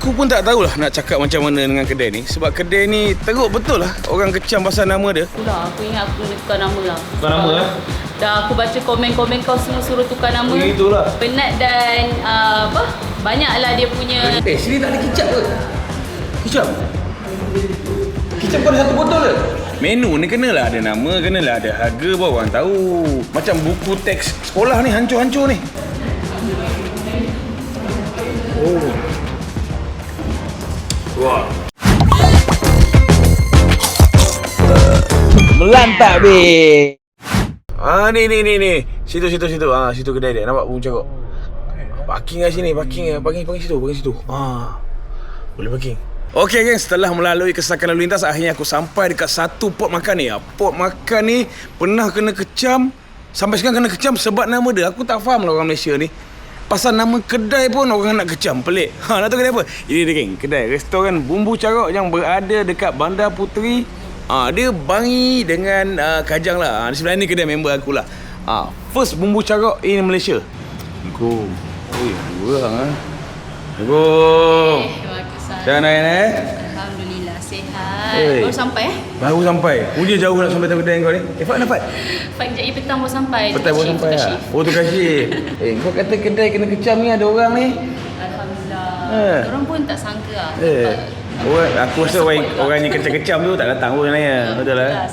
Aku pun tak tahulah nak cakap macam mana dengan kedai ni. Sebab kedai ni teruk betul lah orang kecam pasal nama dia. Itulah, aku ingat aku kena tukar nama lah. Tukar nama lah? Dah aku baca komen-komen kau semua suruh tukar nama. Begitulah. Penat dan banyaklah dia punya. Sini tak ada kicap ke? Kicap? Kicap kau ada satu botol ke? Menu ni kenalah ada nama, kenalah ada harga baru orang tahu. Macam buku teks sekolah ni hancur-hancur ni. Oh. Wah. Melantak be. Ni. Situ. Situ kedai dia. Nampak bunga cakap. Parking kat sini, parking situ. Boleh parking. Okey geng, setelah melalui kesesakan lalu lintas, akhirnya aku sampai dekat satu pot makan ni. Pot makan ni pernah kena kecam. Sampai sekarang kena kecam sebab nama dia. Aku tak faham lah orang Malaysia ni. Pasal nama kedai pun orang nak kecam. Pelik. Nak tahu kedai apa? Ini dia geng, kedai restoran Bumbu Carok yang berada dekat Bandar Puteri. Dia bangi dengan Kajang lah. Di sebelah ni kedai member aku lah. First Bumbu Carok in Malaysia. Assalamualaikum. Dua orang Assalamualaikum. Macam mana Alhamdulillah, sihat. Baru sampai Baru sampai. Punya jauh nak sampai kedai kau ni. Fat nak Fat? Fat kejap lagi petang baru sampai. Petang baru sampai lah. Oh, tukar shift. Kau kata kedai kena kecam ni ada orang ni. Alhamdulillah. Orang pun tak sangka lah. Aku rasa orang yang kecam-kecam tu tak datang pun sebenarnya. Betul lah.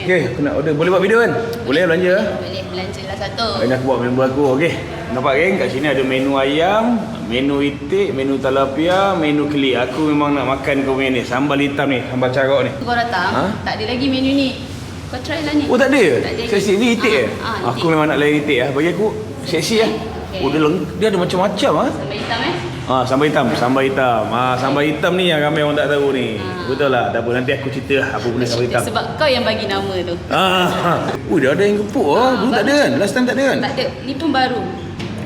Okey, aku nak order. Boleh buat video kan? Boleh belanja? Boleh belanja lah satu. Ini aku buat member aku. Okey. Nampak geng, kat sini ada menu ayam, menu itik, menu talapia, menu keli. Aku memang nak makan kau punya ni. Sambal hitam ni, sambal carok ni. Kau datang, tak ada lagi menu ni. Kau try lah ni. Oh tak ada? Tak ada. Seksi ni itik Aku memang nak layan itik lah. Bagi aku seksi lah. Okay. Dia ada macam-macam ah. Sambal hitam sambal hitam. Sambal hitam ni yang ramai orang tak tahu ni. Betul lah. Tak apa, nanti aku cerita apa benda sambal hitam. Sebab kau yang bagi nama tu. Dia ada yang gepuk Dulu tak ada kan? Last time tak ada kan? Tak ada. Ni pun baru.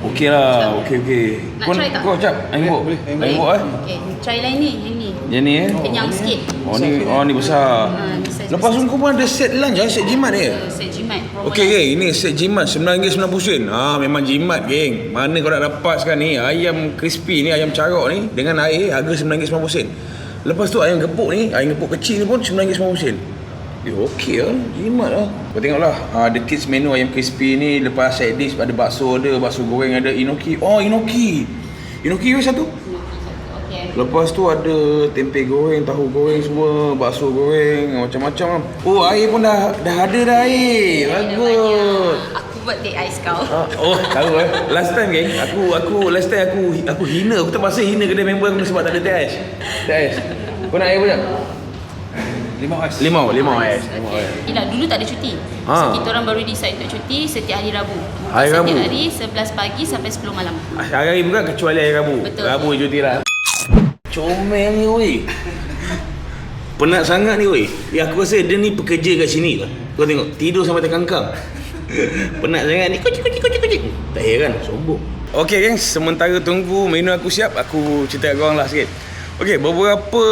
Okey lah. Okey. Nak try tak? Kau cap. Air buk. Air buk Okey, try lah ni. Yang ni Kenyang sikit. ni besar. Lepas tu kau pun ada set lunch set jimat ni. Set jimat. Okey geng, ini set jimat RM9.90. Memang jimat geng. Mana kau nak dapat sekarang ni? Ayam crispy ni, ayam carok ni dengan air harga RM9.90. Lepas tu ayam gepuk ni, ayam gepuk kecil ni pun RM9.90. Okey lah, jimat lah. Kau tengoklah, the kids menu ayam crispy ni. Lepas side dish ada bakso goreng, ada inoki. Inoki satu. Lepas tu ada tempe goreng, tahu goreng semua, bakso goreng, macam-macam. Air pun dah ada dah air. Bagus. Aku buat teh ais kau. Tahu Last time geng, aku hina, aku terpaksa hina kedai member aku sebab tak ada teh ais. Kau nak air banyak? Limau ais. Yelah, dulu tak ada cuti. So kita orang baru decide untuk cuti setiap hari Rabu. Hari Rabu? Setiap hari 11 pagi sampai 10 malam. Hari bukan kecuali hari Rabu. Betul. Rabu cuti lah. Comel ni weh. Penat sangat ni weh. Aku rasa dia ni pekerja kat sini lah. Kau tengok, tidur sampai terkangkang. Penat sangat ni. Kucing. Tak heran, sombong. Okey geng, sementara tunggu menu aku siap, aku cerita kat korang lah sikit. Okey, beberapa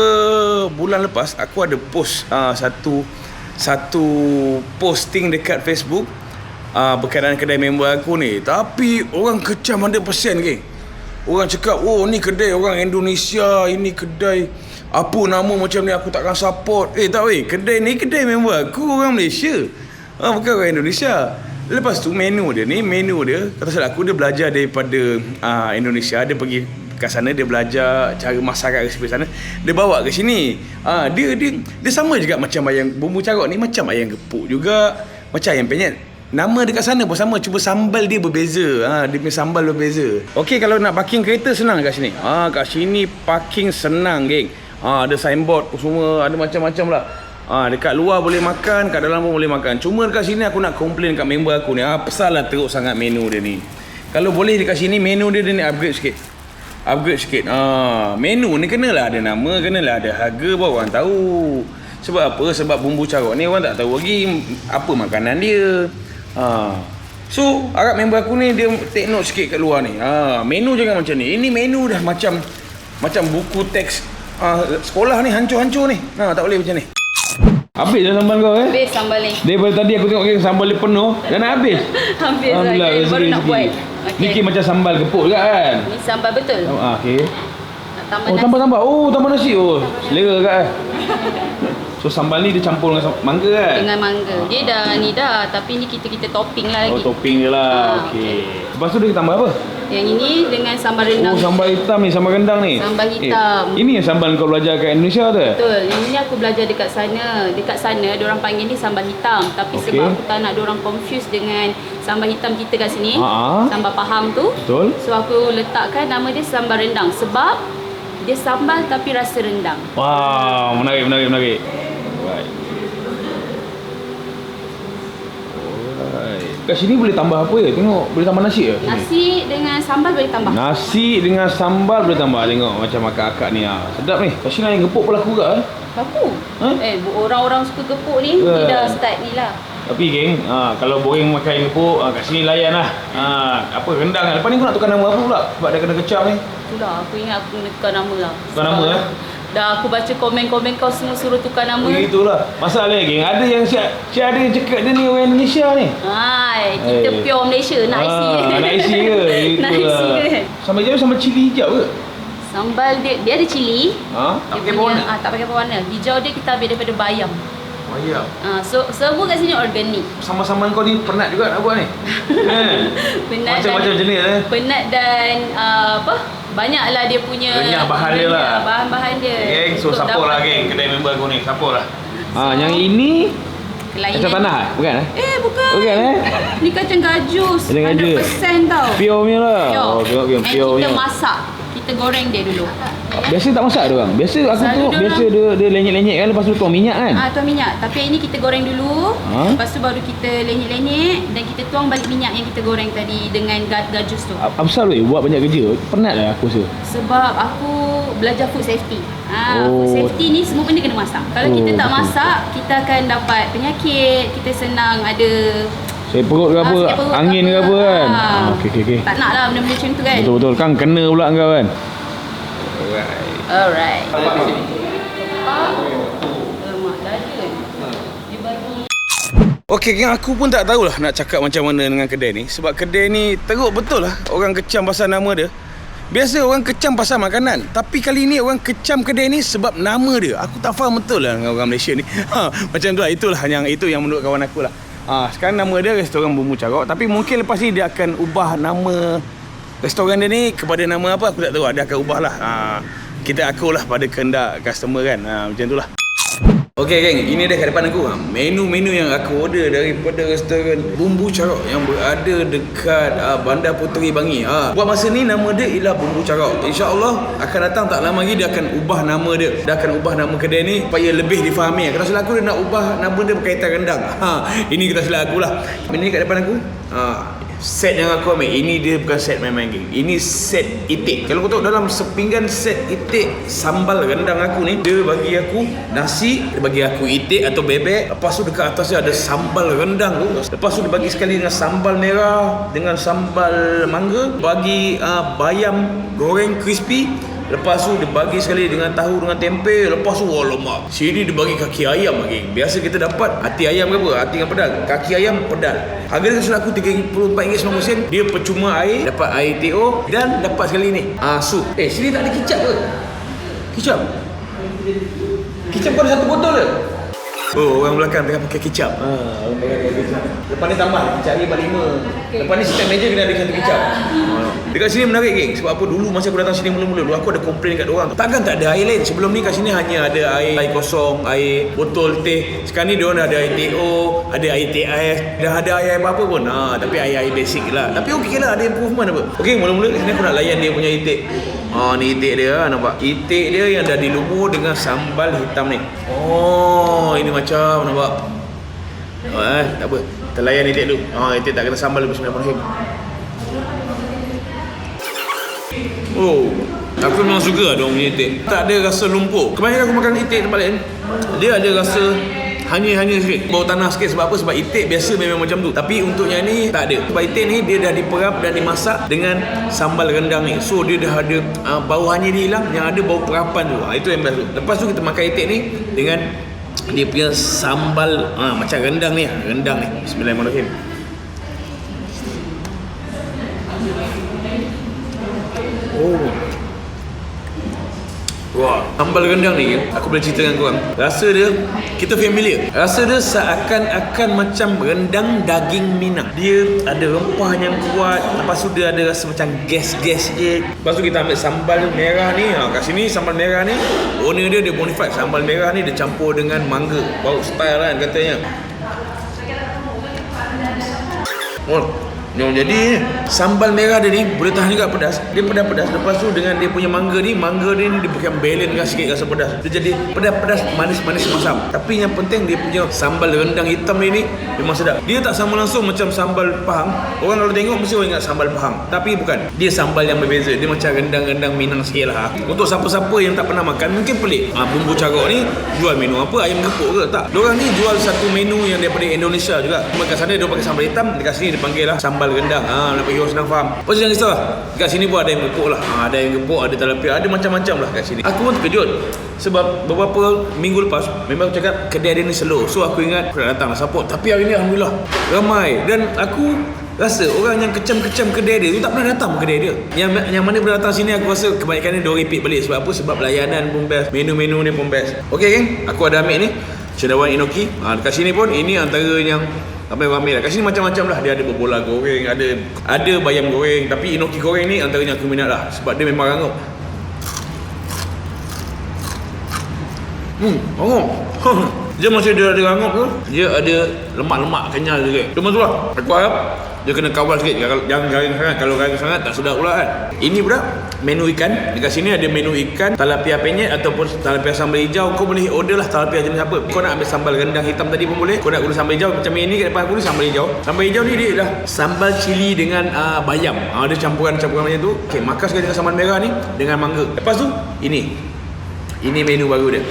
bulan lepas aku ada post satu posting dekat Facebook berkaitan kedai member aku ni. Tapi orang kecam 100% geng. Orang cakap, ni kedai orang Indonesia, ini kedai apa nama macam ni, aku takkan support. Tak weh, kedai ni kedai member aku, orang Malaysia. Bukan orang Indonesia. Lepas tu menu dia kata salah aku, dia belajar daripada Indonesia. Dia pergi kat sana, dia belajar cara masak resipi sana, dia bawa ke sini. Dia sama juga macam ayam bumbu carok ni, macam ayam gepuk juga, macam ayam penyet. Nama dekat sana pun sama, cuma sambal dia berbeza. Dia punya sambal berbeza. Okey, kalau nak parking kereta senang kat sini. Kat sini parking senang geng. Ada signboard semua, ada macam-macam lah. Dekat luar boleh makan, kat dalam pun boleh makan. Cuma dekat sini aku nak komplain kat member aku ni. Pasal lah teruk sangat menu dia ni. Kalau boleh dekat sini menu dia ni upgrade sikit. Menu ni kenalah ada nama, kenalah ada harga baru orang tahu. Sebab apa? Sebab bumbu carok ni orang tak tahu lagi apa makanan dia. So harap member aku ni dia take note sikit kat luar ni. Menu jangan macam ni. Ini menu dah macam buku teks sekolah ni, hancur-hancur ni. Tak boleh macam ni. Habis dah sambal kau Habis sambal ni. Daripada tadi aku tengok sambal dia penuh. Dah nak habis. Habis lah. Baru nak buat. Ni macam sambal gepuk juga kan? Ni sambal betul. Okey. tambah nasi. tambah. Oh, tambah nasi. Oh, selera kat. So sambal ni dia campur dengan mangga kan? Dengan mangga. Dia dah, tapi ni kita topping lah lagi. Oh, topping dia lah. Okey. Lepas tu dia tambah apa? Yang ini dengan sambal rendang. Oh, sambal hitam ni, sambal rendang ni. Sambal hitam. Ini yang sambal kau belajar kat Indonesia tu? Betul. Yang ni aku belajar dekat sana. Dekat sana diorang panggil ni sambal hitam. Tapi sebab aku tak nak diorang confuse dengan sambal hitam kita kat sini. Sambal Pahang tu. Betul. So aku letakkan nama dia sambal rendang sebab dia sambal tapi rasa rendang. Wow, menarik. Alright. Kat sini boleh tambah apa ya? Tengok, boleh tambah nasi ke? Nasi dengan sambal boleh tambah. Nasi dengan sambal boleh tambah. Tengok macam akak-akak ni. Sedap ni. Kat sini yang gepuk pun laku ke? Laku. Orang-orang suka gepuk ni, dia dah start ni lah. Tapi geng, kalau boreng makan gepuk, kat sini layan lah. Apa, rendang kan? Lepas ni kau nak tukar nama apa pula? Sebab dah kena kecam ni. Itulah, aku ingat aku kena tukar nama lah. Tukar nama lah? Dah aku baca komen-komen kau semua suruh tukar nama. Itulah. Masalahnya geng, ada yang siap ada yang cakap dia ni orang Indonesia ni. Kita pure Malaysia, nak isi. Nak isi ke? Nak isi ke? Sambal hijau sama cili hijau ke? Sambal dia ada cili. Tak pakai pewarna? Tak pakai pewarna. Hijau dia kita ambil daripada bayam. Bayam. So semua kat sini organik. Sama-sama kau ni penat juga nak buat ni. Penat macam-macam jenis penat dan banyaklah dia punya banyak bahan dia lah. Bahan-bahan dia. Geng, so support lah geng kedai member aku ni. Support lah. Yang ini kacang tanah bukan bukan. Bukan Ni kacang gajus. 100% tau. Pure punya lah. Pure. Tengok pure punya. Kita masak. Kita goreng dia dulu. Biasa tak masak dia orang. Biasa aku tengok biasa dia lenyek-lenyek kan, lepas tu tuang minyak kan. Tuang minyak. Tapi ini kita goreng dulu. Lepas tu baru kita lenyek-lenyek dan kita tuang balik minyak yang kita goreng tadi dengan gajus tu. Apa pasal buat banyak kerja? Penat lah aku rasa. Sebab aku belajar food safety. Food safety ni semua benda kena masak. Kalau kita tak masak, kita akan dapat penyakit, kita senang ada perut ke apa, angin ke apa kan. Okey. Tak nak lah benda-benda macam tu kan. Betul kan kena pula kau kan. Alright. Okey geng, aku pun tak tahulah nak cakap macam mana dengan kedai ni. Sebab kedai ni teruk betul lah orang kecam pasal nama dia. Biasa orang kecam pasal makanan, tapi kali ni orang kecam kedai ni sebab nama dia. Aku tak faham betul lah dengan orang Malaysia ni. Macam tu lah, itu yang menurut kawan aku lah. Sekarang nama dia Restoran Bumbu Carok, tapi mungkin lepas ni dia akan ubah nama restoran dia ni kepada nama apa aku tak tahu. Dia akan ubah lah. Kita akulah pada kehendak customer kan. Macam tu lah. Okey geng, ini dia kat depan aku. Menu-menu yang aku order daripada restoran Bumbu Carok yang berada dekat Bandar Puteri Bangi. Buat masa ni nama dia ialah Bumbu Carok. InsyaAllah akan datang tak lama lagi dia akan ubah nama dia. Dia akan ubah nama kedai ni supaya lebih difahami. Kalau salah aku dia nak ubah nama dia berkaitan rendang. Ini kita salah aku lah. Ini kat depan aku. Set yang aku ambil, ini dia bukan set main-main geng. Ini set itik. Kalau kau tahu dalam sepinggan set itik sambal rendang aku ni, dia bagi aku nasi, dia bagi aku itik atau bebek. Lepas tu dekat atas dia ada sambal rendang tu. Lepas tu dia bagi sekali dengan sambal merah, dengan sambal mangga, bagi bayam goreng crispy. Lepas tu dia bagi sekali dengan tahu dengan tempe. Lepas tu alamak, sini dia bagi kaki ayam lagi. Biasa kita dapat hati ayam ke apa, hati dengan pedal. Kaki ayam pedal. Harga dia selaku RM34.90. Dia percuma air, dapat air TO dan dapat sekali ni sup. Sini tak ada kicap ke? Kicap? Kicap kau ada satu botol ke? Orang belakang tengah pakai kicap. Orang pakai kicap. Lepas ni tambah kicap ni 45. Lepas ni setiap meja kena ada satu kicap. Dekat sini menarik geng. Sebab apa, dulu masa aku datang sini mula-mula, dulu aku ada komplain kat diorang. Takkan tak ada air lain. Sebelum ni kat sini hanya ada air kosong, air botol teh. Sekarang ni diorang dah ada air TO, ada air TIS, dah ada air apa-apa pun. Tapi air basic lah. Tapi okey lah, ada improvement apa. Okey, mula-mula kat sini aku nak layan dia punya itik. Ni itik dia, nampak? Itik dia yang dah dilumur dengan sambal hitam ni. Ini macam nampak. Tak apa. Kita layan itik dulu. Itik tak kena sambal. Bismillahirrahmanirrahim. Aku memang suka dia punya itik. Tak ada rasa lumpur. Kebanyakan aku makan itik tempat lain, dia ada rasa hanya sikit, bau tanah sikit. Sebab apa? Sebab itik biasa memang macam tu. Tapi untuk yang ni tak ada. Sebab itik ni dia dah diperap dan dimasak dengan sambal rendang ni. So dia dah ada bau hanya dia hilang, yang ada bau perapan tu. Itu yang best tu. Lepas tu kita makan itik ni dengan dia punya sambal macam rendang ni. Bismillahirrahmanirrahim. Wah, sambal rendang ni aku boleh cerita dengan korang. Rasa dia, kita familiar. Rasa dia seakan-akan macam rendang daging Minang. Dia ada rempah yang kuat. Lepas tu dia ada rasa macam gas-gas je. Lepas tu kita ambil sambal merah ni. Kat sini sambal merah ni, owner dia bonafide. Sambal merah ni dia campur dengan mangga. Bau style kan katanya. Oh, yang jadi sambal merah dia ni boleh tahan juga pedas. Dia pedas-pedas. Lepas tu dengan dia punya mangga ni dia bukan balance dengan sikit rasa pedas. Dia jadi pedas-pedas, manis-manis masam. Tapi yang penting dia punya sambal rendang hitam ni memang sedap. Dia tak sama langsung macam sambal Pahang. Orang kalau tengok mesti orang ingat sambal Pahang. Tapi bukan. Dia sambal yang berbeza. Dia macam rendang-rendang Minang sikit lah. Untuk siapa-siapa yang tak pernah makan mungkin pelik. Bumbu carok ni jual menu apa? Ayam gepuk ke? Tak. Diorang ni jual satu menu yang daripada Indonesia juga. Cuma kat sana dia pakai sambal hitam. Dekat sini dia panggil lah sambal rendang. Nak bagi orang senang faham. Lepas tu jangan risau lah. Kat sini pun ada ayam gepuk lah. Ada ayam gepuk, ada talapia, ada macam-macam lah kat sini. Aku pun terkejut. Sebab beberapa minggu lepas memang aku cakap kedai dia ni slow. So aku ingat aku nak datang nak support. Tapi hari ni Alhamdulillah ramai. Dan aku rasa orang yang kecam-kecam kedai dia tu tak pernah datang kedai dia. Yang mana pernah datang sini aku rasa kebanyakan dia repeat balik. Sebab apa? Sebab pelayanan pun best, menu-menu ni pun best. Okay geng, aku ada ambil ni cendawan inoki. Dekat sini pun ini antara yang ramai-ramai lah. Kat sini macam-macam lah. Dia ada berbola goreng, ada bayam goreng. Tapi inoki goreng ni antaranya aku minat lah. Sebab dia memang rangup. Dia masih dia ada rangup tu, dia ada lemak-lemak kenyal sikit. Cuma tu lah, aku harap dia kena kawal sikit. Jangan garing sangat. Kalau garing sangat tak sedap pula kan. Ini pula menu ikan. Dekat sini ada menu ikan, talapia penyet ataupun talapia sambal hijau. Kau boleh order lah talapia jenis apa. Kau nak ambil sambal rendang hitam tadi pun boleh. Kau nak guna sambal hijau macam ini kat depan aku ni sambal hijau. Sambal hijau ni dia dah sambal cili dengan bayam. Ada campuran macam tu. Okey, makan sekali dengan sambal merah ni dengan mangga. Lepas tu ini menu baru dia.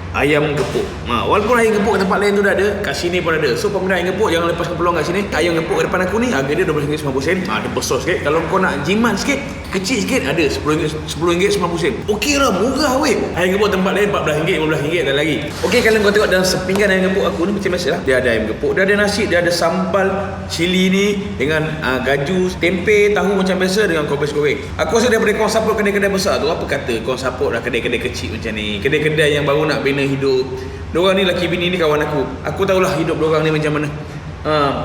Ayam gepuk. Walaupun ayam gepuk kat tempat lain tu dah ada, kat sini pun ada. So peminat ayam gepuk jangan lepaskan peluang kat sini. Ayam gepuk kat depan aku ni harga dia RM12.90. Dia besar sikit. Kalau kau nak jimat sikit, kecil sikit ada RM10.90. Okey lah, murah weh. Ayam gepuk tempat lain RM14, RM15 dan lagi. Okey, kalau kau tengok dalam sepinggan ayam gepuk aku ni macam biasa lah. Dia ada ayam gepuk, dia ada nasi, dia ada sambal cili ni dengan gajus, tempe, tahu macam biasa dengan kopes goreng. Aku rasa daripada kau support kedai-kedai besar tu, apa kata kau support lah kedai-kedai kecil macam ni. Kedai-kedai yang baru nak bina hidup. Diorang ni laki bini ni kawan aku. Aku tahulah hidup diorang ni macam mana.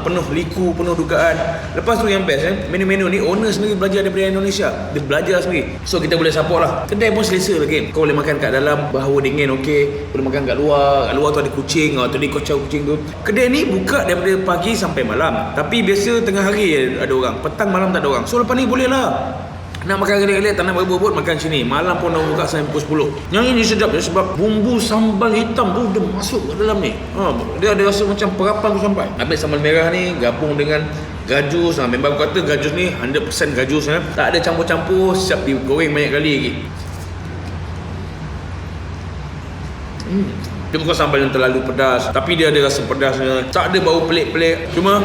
Penuh liku, penuh dugaan. Lepas tu yang best menu-menu ni owner sendiri belajar daripada Indonesia. Dia belajar sendiri. So kita boleh support lah. Kedai pun selesa lagi. Kau boleh makan kat dalam, bahawa dingin okey. Boleh makan kat luar. Kat luar tu ada kucing. Tadi kocau kucing tu. Kedai ni buka daripada pagi sampai malam. Tapi biasa tengah hari ada orang. Petang malam tak ada orang. So lepas ni boleh lah. Nak makan gelik-gelik, tak nak berebut, makan sini. Malam pun dah buka sampai pukul 10. Yang ini sedap je sebab bumbu sambal hitam tu dia masuk ke dalam ni. Dia ada rasa macam perapan tu sampai. Ambil sambal merah ni, gabung dengan gajus. Memang kata gajus ni 100% gajus. Tak ada campur-campur, siap digoreng banyak kali lagi. Dia bukan sambal yang terlalu pedas, tapi dia ada rasa pedasnya. Tak ada bau pelik-pelik. Cuma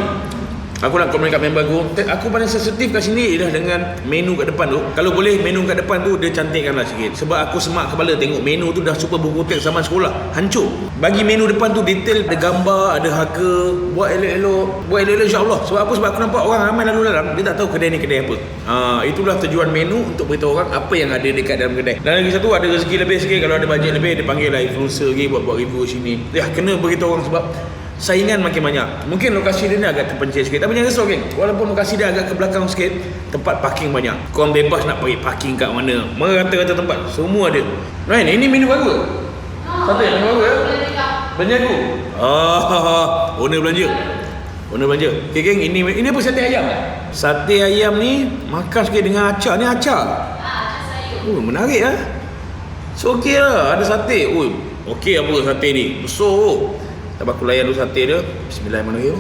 aku nak komen kat member aku paling sensitif kat sini ialah dengan menu kat depan tu. Kalau boleh menu kat depan tu dia cantikkanlah sikit. Sebab aku semak kepala tengok menu tu dah super buku teks zaman sekolah. Hancur. Bagi menu depan tu detail, ada gambar, ada harga. Buat elok-elok insya-Allah. Sebab apa? Sebab aku nampak orang ramai lalu dalam, dia tak tahu kedai ni kedai apa. Itulah tujuan menu untuk beritahu orang apa yang ada dekat dalam kedai. Dan lagi satu, ada rezeki lebih sikit. Kalau ada bajet lebih, dia panggil lah influencer lagi buat review sini. Dia kena beritahu orang sebab saingan makin banyak. Mungkin lokasi dia ni agak terpencil sikit, tapi jangan risau geng. Walaupun lokasi dia agak ke belakang sikit, tempat parking banyak. Korang bebas nak pergi parking kat mana. Merata-rata tempat, semua ada. Right, ini menu baru. Satu menu baru ya. Belanja aku. Owner belanja. Okay geng, ini apa, sate ayam? Sate ayam ni makan sikit dengan acar. Ni acar. Menarik ah. So okey lah, ada sate. Okey apa sate ni? Besar. Tak aku layan dulu sate dia. Bismillahirrahmanirrahim.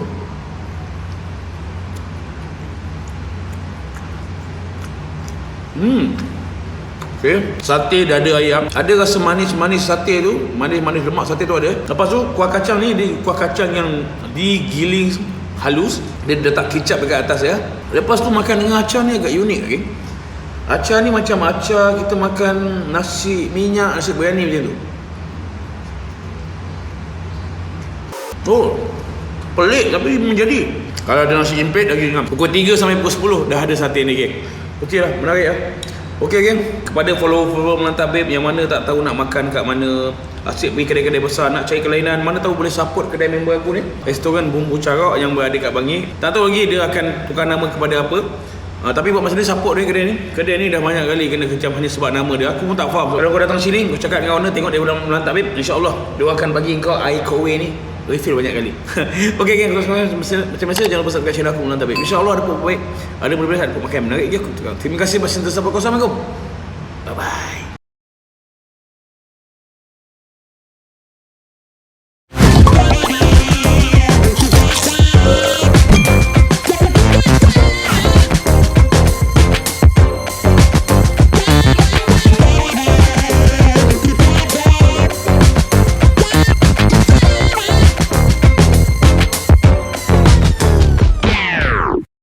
Okay. Sate dah ada ayam. Ada rasa manis-manis sate tu. Manis-manis lemak sate tu ada. Lepas tu kuah kacang ni, kuah kacang yang digiling halus. Dia letak kicap dekat atas ya. Lepas tu makan dengan acar ni agak unik okay? Acar ni macam acar kita makan nasi minyak, nasi biryani macam tu. Pelik tapi menjadi. Kalau ada nasi jempit lagi ngam. Pukul 3 sampai pukul 10 dah ada sate ni geng. Okey lah, menarik lah. Okey geng, kepada follower Melantang Babe yang mana tak tahu nak makan kat mana, asyik pergi kedai-kedai besar, nak cari kelainan, mana tahu boleh support kedai member aku ni, restoran Bumbu Carak yang berada kat Bangi. Tak tahu lagi dia akan tukar nama kepada apa. Tapi buat masa ni support dia kedai ni. Kedai ni dah banyak kali kena kecam hanya sebab nama dia. Aku pun tak faham. Kalau kau datang sini, kau cakap dengan owner tengok dia Melantang Babe, insya-Allah dia akan bagi kau air kowe ni refill banyak kali. Okey geng, macam biasa jangan lupa subscribe channel aku Melantang Babe. Insya-Allah ada pop baik, ada boleh-boleh ada pop makan menarik je aku. Terima kasih bersama. Assalamualaikum. Bye bye.